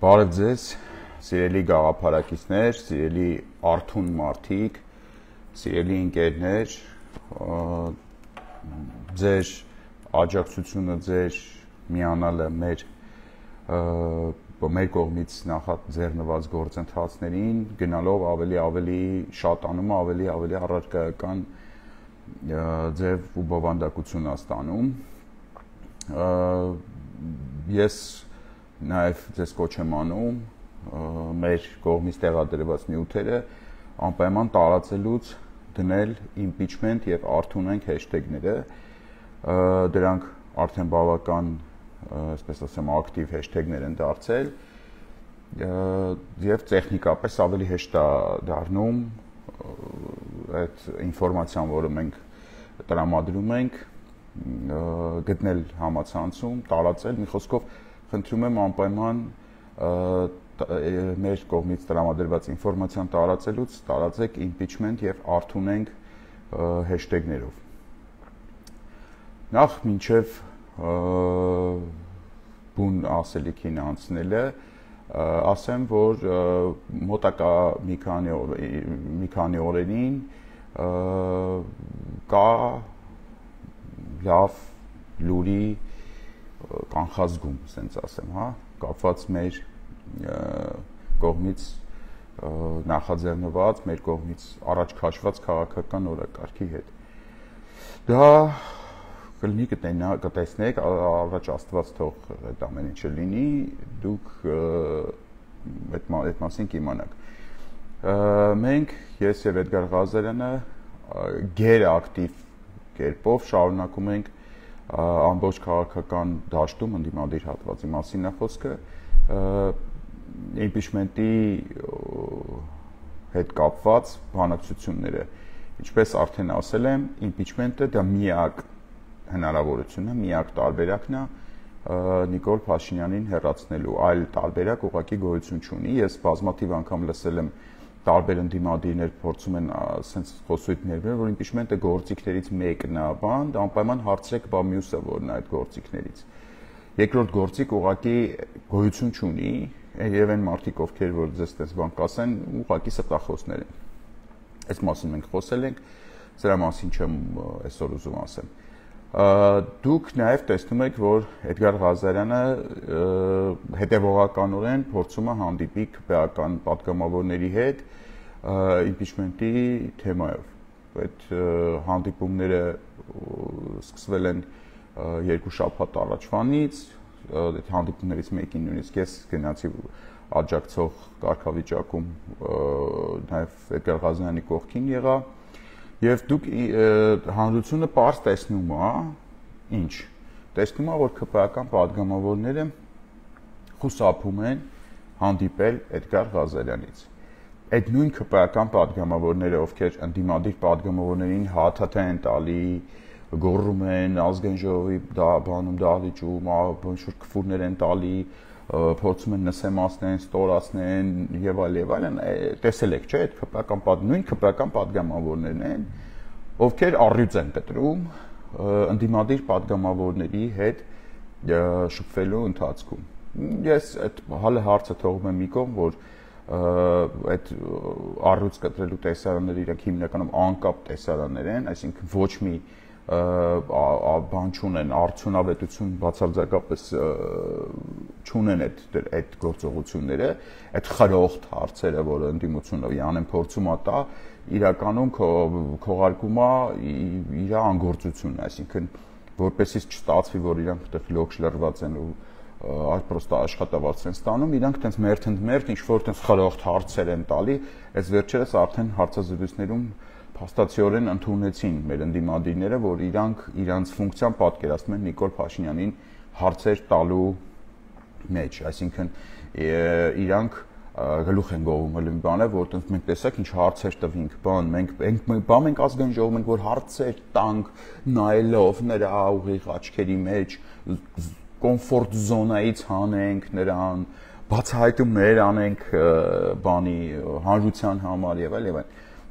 Բարև ձեզ, սիրելի գաղափարակիցներ, սիրելի արթուն մարդիկ, սիրելի ընկերներ, ձեր աջակցությունը, ձեր միանալը մեր կողմից նախաձեռնված գործընթացներին գնալով ավելի շատանում, ավելի առարկայական ձև ու բովանդակություն ստանում։ Ես նաև ձեզ կոչ եմ անում մեր կողմից տեղադրված նյութերը անպայման տարածելուց դնել impeachment եւ արթունենք հեշթեգները, դրանք արդեն բավական, այսպես ասեմ, ակտիվ հեշթեգներ են դարձել եւ տեխնիկապես ավելի հեշտ է դառնում այդ ինֆորմացիան, որը մենք տրամադրում ենք, գտնել համացանցում, տարածել, մի խոսքով խնդրում եմ անպայման մեր կողմից տրամադրված ինֆորմացիան տարածելուց տարածեք impeachment եւ արթունենք հեշթեգներով։ Նախ մինչև բուն ասելիքին անցնելը ասեմ, որ մոտակա մի քանի օրերին կա լավ լուրի կանխազգում, ասենց ասեմ, հա, կապված մեր կողմից նախաձեռնված, մեր կողմից առաջ քաշված քաղաքական օրակարգի հետ։ Դա կլինի կտեսնեք, առաջ Աստված թող այդ ամեն ինչը լինի, դուք այդ մասին կիմանաք։ Մենք, ես եւ Էդգար Ղազարյանը գերակտիվ կերպով շարունակում ենք ամբողջ քաղաքական դաշտում ընդդիմադիր հատվածի մասին է խոսքը, impeachment-ի հետ կապված բանակցությունները, ինչպես արդեն ասել եմ, impeachment-ը դա միակ հնարավորությունն է, միակ տարբերակն է Նիկոլ Փաշինյանին հեռացնելու, այլ տարբերակ ուղղակի գոյություն չունի։ Ես բազմաթիվ անգամ լսել եմ տարբեր ընդդիմադիրներ փորձում են ասենց խոսույթներ բերել, որ impeachment-ը գործիքներից մեկն է, բան, դա անպայման հարցրեք բա մյուսը որն է այդ գործիքներից։ Երկրորդ գործիք ուղղակի գոյություն չունի, եւ այն մարդիկ, ովքեր որ ձեզ այդպես բան կասեն, ուղղակի սրտախոսներ են։ Այս մասին մենք խոսել ենք, սրա մասին չեմ այսօր ուզում ասեմ։ Դուք նաև տեսնում եք, որ Էդգար Ղազարյանը հետևողականորեն փորձում է հանդիպի քպեական պատգամավորների հետ impeachment-ի թեմայով։ Այդ հանդիպումները սկսվել են 2 շաբաթ առաջվանից, այդ հանդիպումներից մեկին նույնիսկ ես գնացի աջակցող կարգավիճակում նաև Էդգար Ղազարյանի կողքին եղա։ Եվ դուք հանրությունը պարզ տեսնում է, ինչ, տեսնում է, որ քպեական պատգամավորները խուսափում են հանդիպել Էդգար Ղազարյանից։ Այդ նույն քպեական պատգամավորները, ովքեր ընդդիմադիր պատգամավորներին հաթաթ են տալի, գոռում են ազգային ժողովի բանում դահլիճում, ինչ-որ քֆուրներ են տալի, փորձում են նսեմացնեն, ստորացնեն եւ այլն, տեսել եք, չէ՞, այդ քպեական նույն քպեական պատգամավորներն են, ովքեր առյուծ են կտրում ընդդիմադիր պատգամավորների հետ շփվելու ընթացքում։ Ես այդ հարցը թողում եմ մի կողմ, որ այդ առյուծ կտրելու տեսարանները իրենք հիմնականում անկապ տեսարաններ են, այսինքն ոչ մի բան չունեն, արդյունավետություն բացարձակապես չունեն այդ գործողությունները, այդ խրոխտ հարցերը, որը ընդդիմությունը յանեն փորձում է տա, իրականում քողարկում է իր անգործությունն, այսինքն որպեսզի չստացվի, որ իրանք այդտեղ լոկ շլրված են ու պրոստը աշխատավարձ են ստանում, իրանք տենց մերթ ինչ-որ տենց խրոխտ հարցեր են տալի, այս վերջերս արդեն հարցազրույցներում փաստացիորեն ընդունեցին մեր ընդդիմադիրները, որ իրանց ֆունկցիան պատկերացնում են Նիկոլ Փաշինյանին հարցեր տալու մեջ, այսինքն իրանք գլուխ են գովում մի բան է, որ տենց մենք տեսակ ինչ հարցեր տվինք, մենք ազգային ժողովում ենք, որ հարցեր տանք նայելով նրա ուղիղ աչքերի մեջ, կոմֆորտ զոնայից հանենք նրան, բացահայտումներ անենք բանի հանրության համար եւ այլն։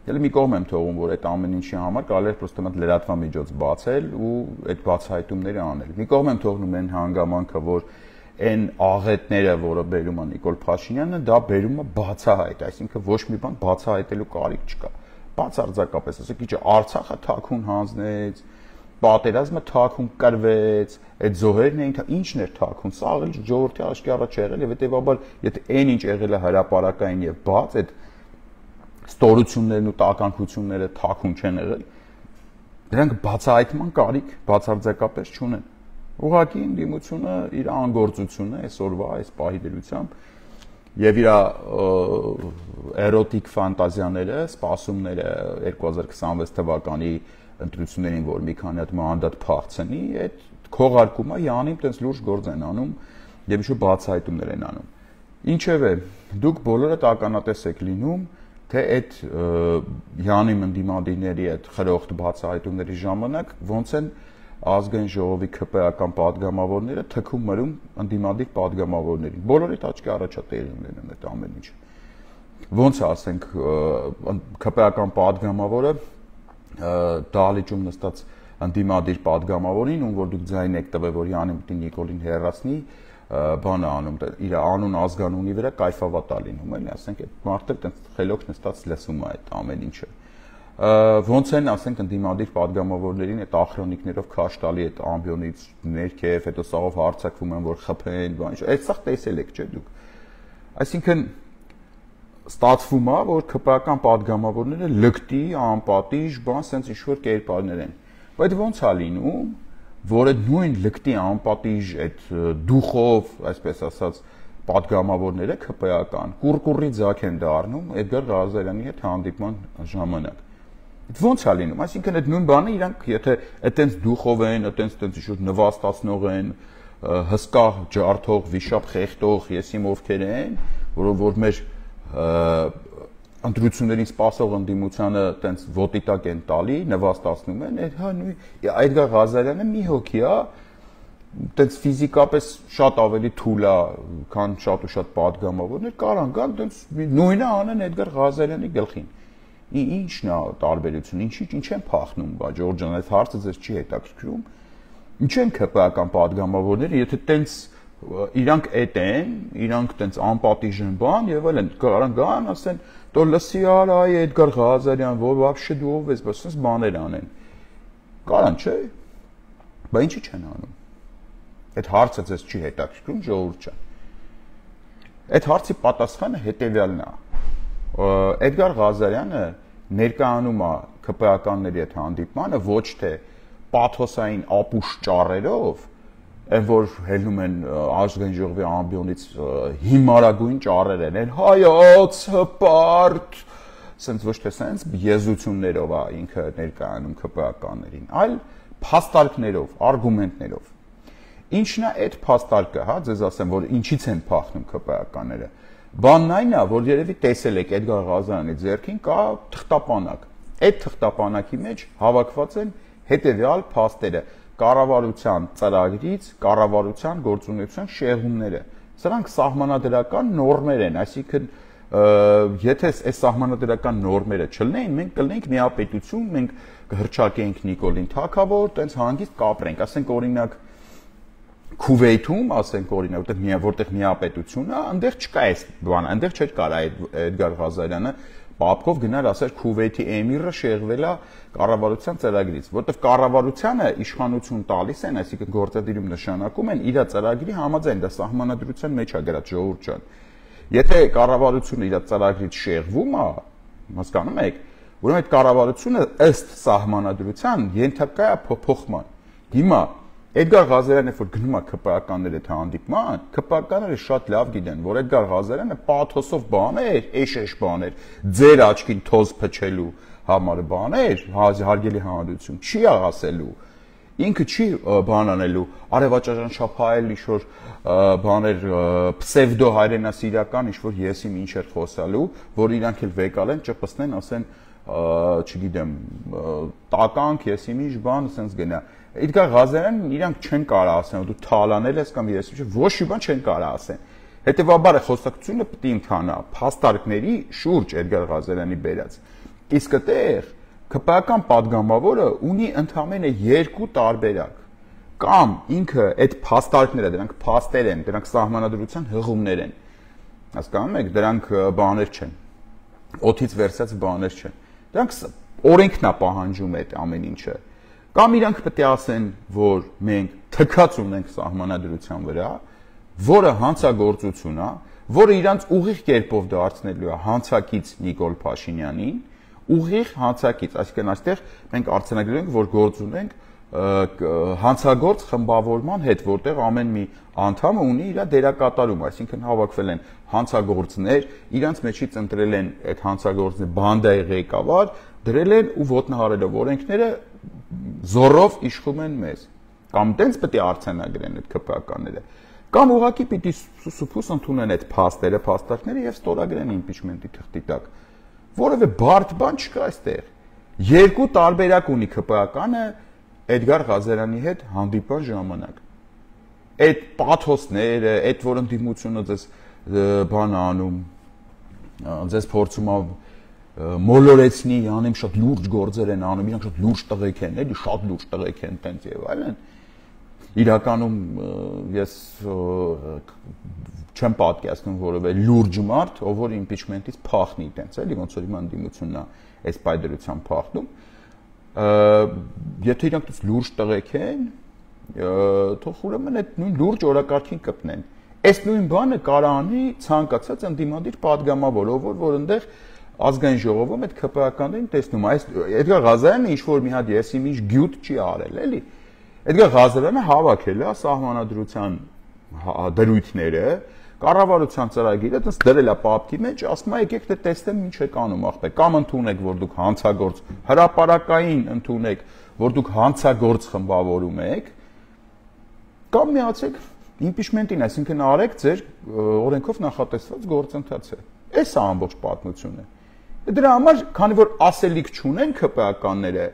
Էլ մի կողմ եմ թողում, որ այդ ամեն ինչի համար կարելի է պրոստը մոտ լրատվամիջոց բացել ու այդ բացահայտումները անել։ Մի կողմ եմ թողնում այն հանգամանքը, որ այն աղետները, որը բերում է Նիկոլ Փաշինյանը, դա բերում է բացահայտ, այսինքն ոչ մի բան բացահայտելու կարիք չկա։ Բացարձակապես, ասեք, իջը Արցախը թաքուն հանձնեց, պատերազմը թաքուն կրվեց, այդ զոհերն էին, ինչն էր թաքուն, սա աղել ժողովրդի աչքի առաջ եղել եւ հետեւաբար, եթե այն ինչ եղել է հրապարակային եւ բաց, այդ ստորություններն ու տականքությունները թաքուն չեն եղել, դրանք բացահայտման կարիք բացարձակապես չունեն։ Ուղղակի ընդդիմությունը իր անգործությունը այսօրվա այս պահի դրությամբ եւ իր էրոտիկ ֆանտազիաները, սպասումները 2026 թվականի ընտրություններին, որ մի քանի հատ մանդատ փախցնի, այդ քողարկումը յանիմ տես լուրջ գործ են անում եւ ինչ-որ բացահայտումներ են անում։ Ինչևէ, դուք բոլորը ականատես եք լինում, թե այդ յանիմ ընդդիմադիրների այդ խրոխտ բացահայտումների ժամանակ ոնց են ազգային ժողովի ԿՊ-ական падգամավորները թքում մրում ընդդիմադիր падգամավորներին։ Բոլորիդ աչքի առաջ է տեղի ունենում այդ ամեն ինչը։ Ոնց է, ասենք, ԿՊ-ական падգամավորը դահլիճում նստած ընդդիմադիր падգամավորին, ում որ դուք ձայն եք տվել, որ Յանին պիտի Նիկոլին հեռացնի, բանը անում, իր անուն ազգանունի վրա կայֆավատ է լինում, էլի, ասենք, այդ մարդը այդպես խելոք նստած լսում է այդ ամեն ինչը։ Ոնց են, ասենք, ընդդիմադիր падգամավորներին այդ ախրոնիկներով քաշ տալի այդ ամբիոնից ներքև, հետո սաղով հարցակվում են, որ խփեն, բան ինչ։ Այդ սա տեսել եք, չէ՞ դուք։ Այսինքն ստացվում է, որ ԿՊ-ական падգամավորները լկտի, անպատիժ, բան, սենց ինչ-որ կերպարներ են։ Բայց ոնց է լինում, որ այդ նույն լկտի, անպատիժ, այդ դուխով, այսպես ասած, падգամավորները ԿՊ-ական կուրկուրի ձակ են դառնում Էդգար Ղազարյանի հետ հանդիպման ժամանակ։ Ոնց է լինում, այսինքն այդ նույն բանը իրանք եթե այտենց դուխով են, այտենց ինչ-որ նվաստացնող են, հսկա ջարդող, վիշապ խեղդող, ես իմ ովքեր են, որ մեր ընտրություններին սպասող ընդդիմությանը այտենց ոտիտակ են տալի, նվաստացնում են, հա նույն Էդգար Ղազարյանը մի հոգի է, այտենց ֆիզիկապես շատ ավելի թույլ է, քան շատ ու շատ падգամավորներ, կարան գան այտենց նույնը անեն Էդգար Ղազարյանի գլխին։ Ինչն է տարբերությունը, ինչ են փախնում, բա Ջորջ ջան, այս հարցը ձեզ չի հետաքրքրում։ Ինչ են ԿՊ-ական падգամավորները, եթե տենց իրանք էդ են, իրանք տենց անպատիժ են բան եւ այլն, կարան գան, ասեն, «Տո լսի արա Էդգար Ղազարյան, որ вообще դու ով ես, բա sense բաներ անեն»։ Կարան, չէ՞։ Բա ինչի չեն անում։ Այդ հարցը ձեզ չի հետաքրքրում, ժողովուրդ ջան։ Այդ հարցի պատասխանը հետեւյալն է։ Էդգար Ղազարյանը ներկայանում է ԿՊ-ականների հետ հանդիպմանը ոչ թե պաթոսային ապուշ ճառերով, այն որ հելնում են ազգային ժողովի ամբիոնից հիմարագույն ճառեր են, հայոց հպարտ, սենց ոչ թե սենց եզություններով է ինքը ներկայանում ԿՊ-ականներին, այլ փաստարկներով, արգումենտներով։ Ինչն է այդ փաստարկը, հա, ձեզ ասեմ, որ ինչից են փախնում ԿՊ-ականները։ Բանն այն է, որ երևի տեսել եք Էդգար Ղազարյանի ձեռքին կա թղթապանակ։ Այդ թղթապանակի մեջ հավաքված են հետևյալ փաստերը. կառավարության ծրագրից, կառավարության գործունեության շեղումները։ Սրանք սահմանադրական նորմեր են, այսինքն եթե այս սահմանադրական նորմերը չլինեին, մենք կլինենք միապետություն, մենք կհրճակենք Նիկոլին թագավոր, տենց հանգիստ կապրենք, ասենք օրինակ Քուվեյթում, ասենք օրինակ, որտեղ միապետություն է, այնտեղ չկա այս բանը, այնտեղ չէր կարա Էդգար Ղազարյանը պապկով գնալ ասել Քուվեյթի էմիրը շեղվել է կառավարության ծրագրից, որտեղ կառավարությանը իշխանություն տալիս են, այսինքն գործադիրում նշանակում են իր ծրագրի համաձայն, դա սահմանադրության մեջ է գրած, ժողովուրդ ջան։ Եթե կառավարությունը իր ծրագրից շեղվում է, հասկանում եք, ուրեմն այդ կառավարությունը ըստ սահմանադրության ենթակա է փոփոխման։ Հիմա Էդգար Ղազարյանը որ գնում է ԿՊ-ականների հետ հանդիպման, ԿՊ-ականները շատ լավ գիտեն, որ Էդգար Ղազարյանը պաթոսով բաներ, էշ բաներ, ձեր աչքին թոզ փչելու համար բաներ, հարգելի հանրություն, չի ասելու։ Ինքը չի բան անելու, արևաճարժան շափայել ինչ-որ բաներ պսևդո հայրենասիրական ինչ-որ եսիմ ինչ էր խոսալու, որ իրանք էլ վեկալեն, ճպստեն, ասեն, չգիտեմ, տականք, եսիմ ինչ բան, ասենց գնա։ Էդգար Ղազարյանն իրանք չեն կարող ասեն, դու թալանել ես կամ ես ոչ մի բան չեն կարող ասեն։ Հետևաբար խոսակցությունը պետք է ընթանա փաստարկների շուրջ Էդգար Ղազարյանի բերած։ Իսկ այդտեղ ԿՊ-ական падգամավորը ունի ընդամենը երկու տարբերակ։ կամ ինքը այդ փաստարկները, դրանք փաստեր են, դրանք սահմանադրության հղումներ են։ Հասկանում եք, դրանք բաներ չեն։ Օդից վերցած բաներ չեն։ Դրանք օրենքն է պահանջում այդ ամեն ինչը։ Կամ իրանք պետք է ասեն, որ մենք թքած ունենք սահմանադրության վրա, որը հանցագործություն է, որը իրանց ուղիղ կերպով դարձնելու է հանցակից Նիկոլ Փաշինյանին, ուղիղ հանցակից, այսինքն այստեղ մենք արձանագրել ենք, որ գործ ունենք հանցագործ խմբավորման հետ, որտեղ ամեն մի անդամը ունի իր դերակատարում, այսինքն հավաքվել են հանցագործներ, իրանց մեջից ընտրել են այդ հանցագործների բանդայի ղեկավար, դրել են ու ոտնահարելով օրենքները զորով իշխում են մեզ։ Կամ տենց պետք է արձանագրեն այդ ԿՊԱ-կանները։ Կամ ուղղակի պիտի սուփուս ընդունեն այդ փաստերը, փաստարկները եւ ստորագրեն իմպիչմենտի թղթի տակ։ Որովե բարդ բան չկա այստեղ։ Երկու տարբերակ ունի ԿՊԱ-կանը Էդգար Ղազարյանի հետ հանդիպան ժամանակ։ Այդ պաթոսները, այդ որ ընդդիմությունը ձեզ բան անում, ձեզ փորձում է մոլորեցնի, անեմ շատ լուրջ գործեր են անում, իրանք շատ լուրջ տղեկ են, էլի շատ լուրջ տղեկ են, տենց եւ այլն։ Իրականում ես չեմ պատկերացնում որևէ լուրջ մարդ, ով որ իմպիչմենտից փախնի, տենց էլի, ոնց որ հիմա ընդդիմությունն է այս պայդրությամբ փախնում։ Եթե իրանք դες լուրջ տղեկ են, թող ուրեմն այդ նույն լուրջ օրակարգին կպնեն։ Այս նույն բանը կարող անի ցանկացած ընդդիմադիր падգամավոր, ով որ այնտեղ ազգային ժողովում այդ ԿՊԱ-ականներին տեսնում, այս Էդգար Ղազարյանը ինչ որ մի հատ եսիմինչ գյուտ չի արել, էլի։ Էդգար Ղազարյանը հավաքել է սահմանադրության դրույթները, կառավարության ծրագիրը դες դրել է պապկի մեջ, ասում է եկեք դե տեսնեմ ինչ եք անում ախպեր, կամ ընդունեք, որ դուք հանցագործ, հրապարակային ընդունեք, որ դուք հանցագործ խմբավորում եք, կամ միացեք իմպիչմենտին, այսինքն արեք ձեր օրենքով նախատեսված գործընթացը։ Այս է ամբողջ պատմությունը։ Դրա համար, քանի որ ասելիք չունեն ԿՊԱ-կանները,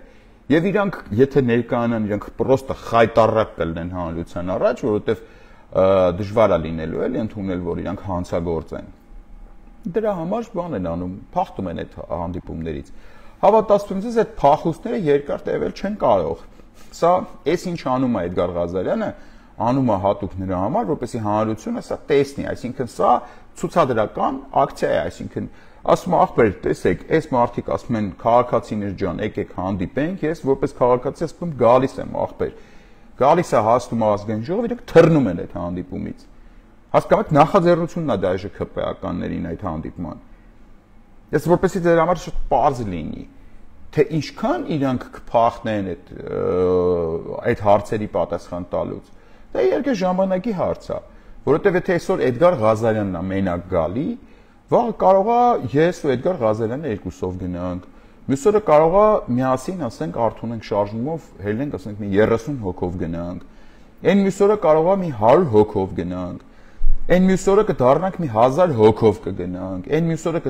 եւ իրանք եթե ներկայանան, իրանք պրոստը խայտարակ կլինեն հանրության առաջ, որովհետեւ դժվար է լինելու էլի ընդունել, որ իրանք հանցագործ են։ Դրա համար բան են անում, փախտում են այդ հանդիպումներից։ Հավատացում եմ, այդ փախուստները երկար տևել չեն կարող։ Սա էս ինչ անում է Էդգար Ղազարյանը, անում է հատուկ նրա համար, որպեսզի հանրությունը սա տեսնի, այսինքն սա ցուցադրական ակցիա է, այսինքն ասում է ախպեր, տեսեք, այս մարդիկ ասում են քաղաքացիներ ջան, եկեք հանդիպենք, ես որպես քաղաքացի ասում եմ գալիս եմ ախպեր։ Գալիս է հասնում ազգային ժողով, իրենք թռնում են այդ հանդիպումից։ Հասկանում եք, նախաձեռնությունն է դաժե ԿՊԱ-ականներին այդ հանդիպման։ Ես որպեսզի դրա համար շատ պարզ լինի, թե ինչքան իրանք կփախնեն այդ հարցերի պատասխան տալուց։ Դա իհարկե ժամանակի հարց է, որովհետև եթե այսօր Էդգար Ղազարյանն է մենակ գալի, վաղը կարող է ես ու Էդգար Ղազարյանը երկուսով գնանք, մյուս օրը կարող է միասին, ասենք, արթունենք շարժումով, հելնենք, ասենք, մի 30 հոգով գնանք, այն մյուս օրը կարող է մի 100 հոգով գնանք, այն մյուս օրը կդառնանք մի 1000 հոգով կգնանք, այն մյուս օրը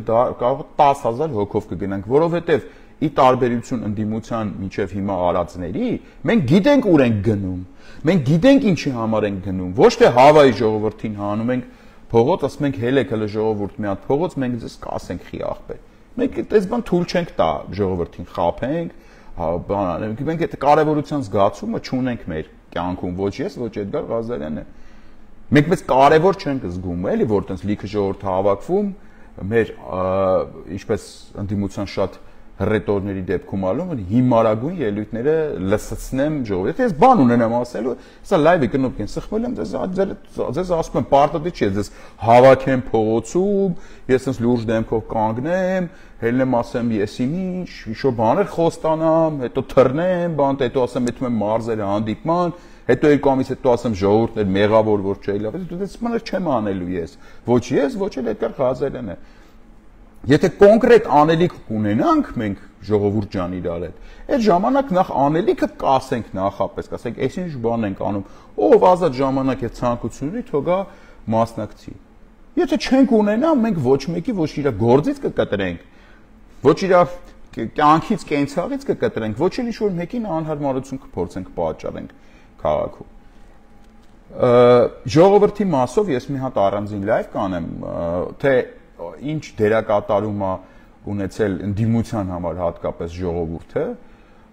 կարող է 10000 հոգով կգնանք, որովհետև ի տարբերություն ընդդիմության մինչև հիմա արածների, մենք գիտենք ուր ենք գնում, մենք գիտենք ինչի համար ենք գնում, ոչ թե Հավայի ժողովրդին հանում ենք փողոց, ասում ենք հելեք հələ ժողովուրդ մի հատ փողոց, մենք ձեզ կասենք խի ախպեր։ Մենք այդպես բան թույլ չենք տա ժողովրդին խափենք, բան անենք, մենք այդ կարևորության զգացումը չունենք մեր կյանքում, ոչ ես, ոչ Էդգար Ղազարյանը։ Մենք մեծ կարևոր չենք զգում, էլի, որ տենց լիքը ժողովուրդ հավաքվում, մեր ինչպես ընդդիմության շատ հռետորների դեպքում ալում են հիմարագույն ելույթները լսացնեմ ժողովրդի։ Եթե ես բան ունենամ ասելու, սա լայվի կնոպկին սխմել եմ, ձեզ ասում եմ պարտադիր չի, ձեզ հավաքեմ փողոցում, ես այնպես լուրջ դեմքով կանգնեմ, հելնեմ ասեմ եսի ինչ, ինչ-որ բաներ խոստանամ, հետո թռնեմ, բան, հետո ասեմ մտնում եմ մարզերը հանդիպման, հետո երկու ամիս հետո ասեմ ժողովուրդներ մեղավոր որ չէի լավ, դες բաներ չեմ անելու ես, ոչ ես, ոչ էլ Էդգար Ղազարյանը։ Եթե կոնկրետ անելիք ունենանք մենք ժողովուրդ ջան իրար այդ ժամանակ նախ անելիքը կասենք նախապես, կասենք, այս ինչ բան ենք անում, ով ազատ ժամանակ է ցանկություն ունի, թող գա մասնակցի։ Եթե չենք ունենա, մենք ոչ մեկի ոչ իր գործից կկտրենք, ոչ իր կյանքից, կենցաղից կկտրենք, ոչ էլ ինչ-որ մեկին անհարմարություն կփորձենք պատճառենք քաղաքում։ Ժողովրդի մասով ես մի հատ առանձին լայվ կանեմ, թե ինչ դերակատարում է ունեցել ընդդիմության համար հատկապես ժողովուրդը,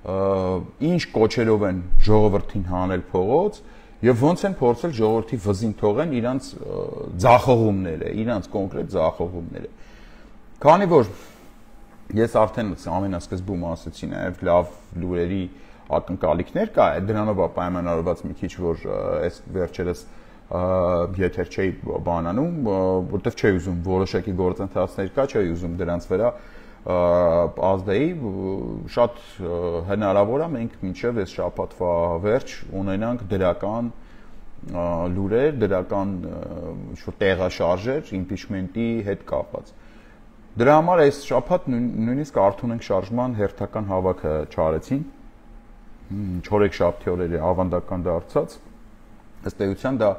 ինչ կոչերով են ժողովրդին հանել փողոց եւ ոնց են փորձել ժողովրդի վզին թողեն իրանց ձախողումները, իրանց կոնկրետ ձախողումները։ Քանի որ ես արդեն ամենասկզբում ասացի նաեւ լավ լուրերի ակնկալիքներ կա, դրանով է պայմանավորված մի քիչ որ այս վերջերս եթեր չէի բանանում, որտեվ չէի ուզում որոշակի գործընթացներ կա, չէի ուզում դրանց վրա ազդեի, շատ հնարավոր է մենք մինչև այս շաբաթվա վերջ ունենանք դրական լուրեր, դրական ինչ-որ տեղաշարժեր impeachment-ի հետ կապված։ Դրա համար այս շաբաթ նույնիսկ Արթուն ենք շարժման հերթական հավաքը չարեցին, 4-7 օրերի ավանդական դարձած, ըստ էության դա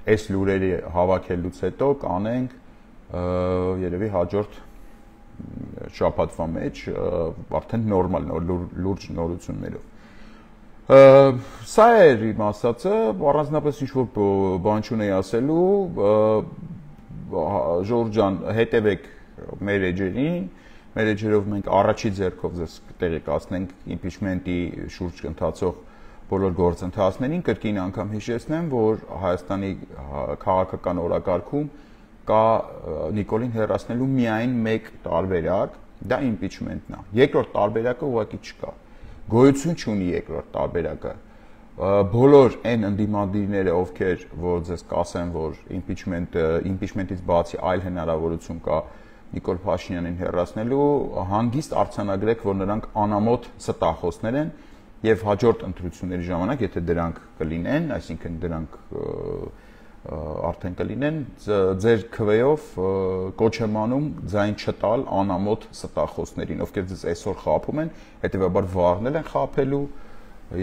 այս լուրերի հավաքելուց հետո կանենք երևի հաջորդ շաբաթվա մեջ արդեն նորմալ լուրջ նորություններով։ Սա էր իմ ասածը, առանձնապես ինչ-որ բան չունեի ասելու, Ժորժ ջան, հետևեք մեր էջերին, մեր էջերով մենք առաջի ձեռքով ձեզ տեղեկացնենք impeachment-ի շուրջ ընթացող բոլոր գործընթացներին, կրկին անգամ հիշեցնեմ, որ Հայաստանի քաղաքական օրակարգում կա Նիկոլին հեռացնելու միայն մեկ տարբերակ, դա impeachment-ն է։ Երկրորդ տարբերակը ուղղակի չկա։ Գոյություն չունի երկրորդ տարբերակը։ Բոլոր այն ընդդիմադիրները, ովքեր որ ձեզ կասեն, որ impeachment-ից բացի այլ հնարավորություն կա Նիկոլ Փաշինյանին հեռացնելու, հանգիստ արձանագրեք, որ նրանք անամոթ ստախոսներ են եւ հաջորդ ընտրությունների ժամանակ, եթե դրանք կլինեն, այսինքն դրանք արդեն կլինեն, ձեր քվեով կոչ եմ անում ձայն չտալ անամոթ ստախոսներին, ովքեր ձեզ այսօր խաբում են, հետեւաբար վաղն են խաբելու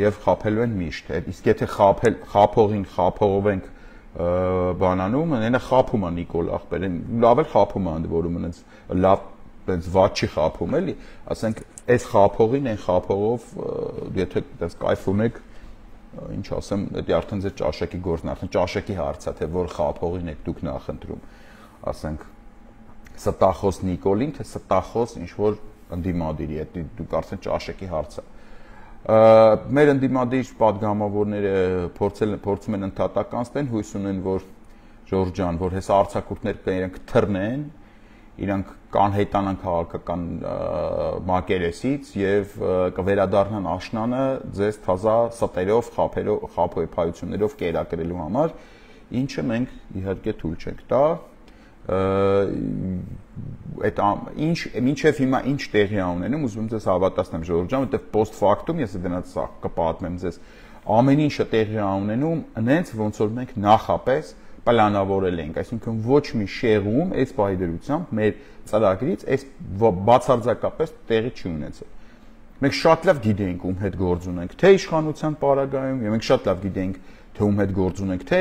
եւ խաբելու են միշտ։ Իսկ եթե խաբողին խաբողով ենք բանանում, այնա խաբում է Նիկոլ ախպերին, լավ էլ խաբում է ընդ որում, այնց լավ այնց ված չի խաբում էլի, ասենք այս խաբողին այն խաբողով եթե դες կայֆում եք, ինչ ասեմ, դա արդեն ձեր ճաշակի գործն, արդեն ճաշակի հարց է, թե որ խաբողին եք դուք նախընտրում, ասենք ստախոս Նիկոլին, թե ստախոս ինչ որ ընդդիմադիրի, դուք արդեն ճաշակի հարց է։ Մեր ընդդիմադիր պատգամավորները փորձում են ընդհատականացնել, հույս ունեն, որ Ժորժ ջան, որ հեսա արձակուրդներ կերենք թռնեն, իրանք կանհետանան քաղաքական մակերեսից եւ կվերադառնան աշնանը ձեզ թազա ստերով, խափոյփայություններով կերակրելու համար, ինչը մենք իհարկե թույլ չենք տա։ Այդ մինչև հիմա ինչ տեղի է ունենում, ուզում եմ ձեզ հավատացնեմ Ժորժ ջան, որտեղ post factum ես դրանից կպատմեմ ձեզ, ամեն ինչը տեղի է ունենում, այնց ոնց որ մենք նախապես պլանավորել ենք, այսինքն ոչ մի շեղում այս պահի դրությամբ մեր ծրագրից այս բացարձակապես տեղի չի ունեցել։ Մենք շատ լավ գիտենք ում հետ գործ ունենք, թե իշխանության պարագայում, եւ մենք շատ լավ գիտենք, թե ում հետ գործ ունենք, թե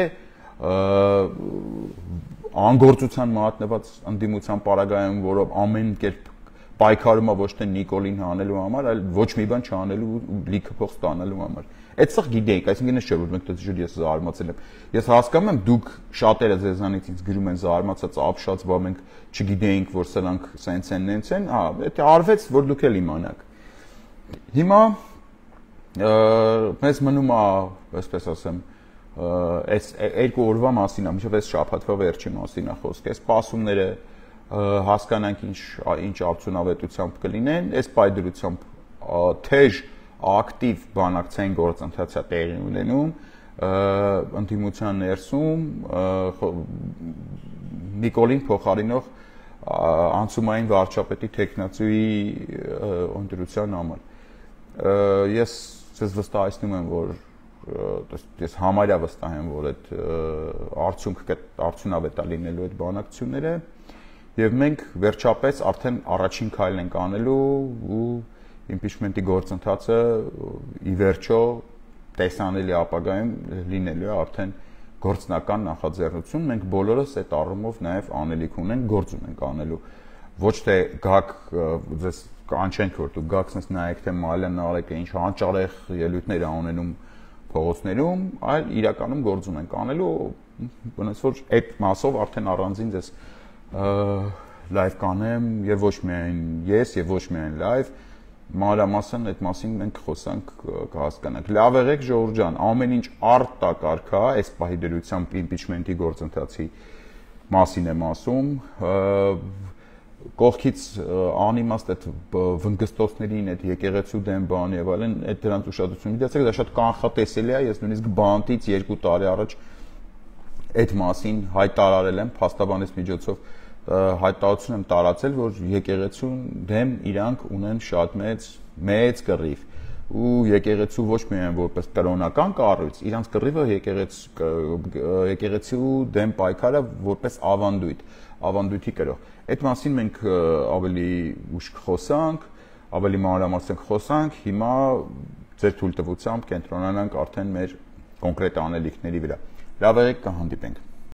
անգործության մատնված ընդդիմության պարագայում, որով ամեն կերպ պայքարում է ոչ թե Նիկոլին հանելու համար, այլ ոչ մի բան չանելու ու լիքը փող ստանալու համար։ Այդսեղ գիտենք, այսինքն չէ որ մենք դա ես զարմացել եմ։ Ես հասկանում եմ դուք շատերը ձեզանից ինձ գրում են զարմացած, ապշած, բա մենք չգիտեինք, որ սրանք սենց են, նենց են, դա արվեց, որ դուք էլ իմանաք։ Հիմա մեզ մնում է, այսպես ասեմ, այս երկու օրվա մասին, մինչև այս շաբաթվա վերջի մասին է խոսքը, այս սպասումները հասկանանք ինչ արդյունավետությամբ կլինեն, այս պայդրությամբ թեժ ակտիվ բանակցային գործընթաց է տեղի ունենում ընդդիմության ներսում Նիկոլին փոխարինող անցումային վարչապետի տեխնացուի ընտրության համար։ Ես ձեզ վստահեցնում եմ, որ ես համարյա վստահ եմ, որ այդ արդյունքը արդյունավետ է լինելու այդ բանակցությունները եւ մենք վերջապես արդեն առաջին քայլն ենք անելու ու impeachment-ի գործընթացը ի վերջո տեսանելի ապագայում լինելու է արդեն գործնական նախաձեռնություն, մենք բոլորս այդ առումով նաև անելիք ունենք, գործ ունենք անելու։ Ոչ թե գաք ձեզ կանչենք, որ դուք գաք sense նայեք թե մալյան նարեկը ինչ հանճարեղ ելույթներ է ունենում փողոցներում, այլ իրականում գործ ունենք անելու, ոնց որ այդ մասով արդեն առանձին ձեզ լայվ կանեմ եւ ոչ միայն ես եւ ոչ միայն լայվ մանրամասն այդ մասին մենք խոսանք կհասկանանք։ Լավ եղեք Ժողովուրդ ջան, ամեն ինչ արտակարգ է, այս պահի դրությամբ impeachment-ի գործընթացի մասին եմ ասում, կողքից անիմաստ այդ վնգստոցներին, այդ եկեղեցու դեմ բան եւ այլն, այդ դրանց ուշադրություն դարձեք, դա շատ կանխատեսելի է, ես նույնիսկ բանտից 2 տարի առաջ այդ մասին հայտարարել եմ փաստաբանից միջոցով հայտարարություն եմ տարածել, որ եկեղեցուն դեմ իրանք ունեն շատ մեծ կռիվ ու եկեղեցու ոչ միայն որպես կրոնական կառույց, իրանք կռիվը եկեղեցու դեմ պայքարը որպես ավանդույթի կրող։ Այդ մասին մենք ավելի ուշ կխոսանք, ավելի մանրամասն կխոսանք, հիմա ձեր թույլտվությամբ կենտրոնանանք արդեն մեր կոնկրետ անելիքների վրա։ Լավ եղեք, կհանդիպենք։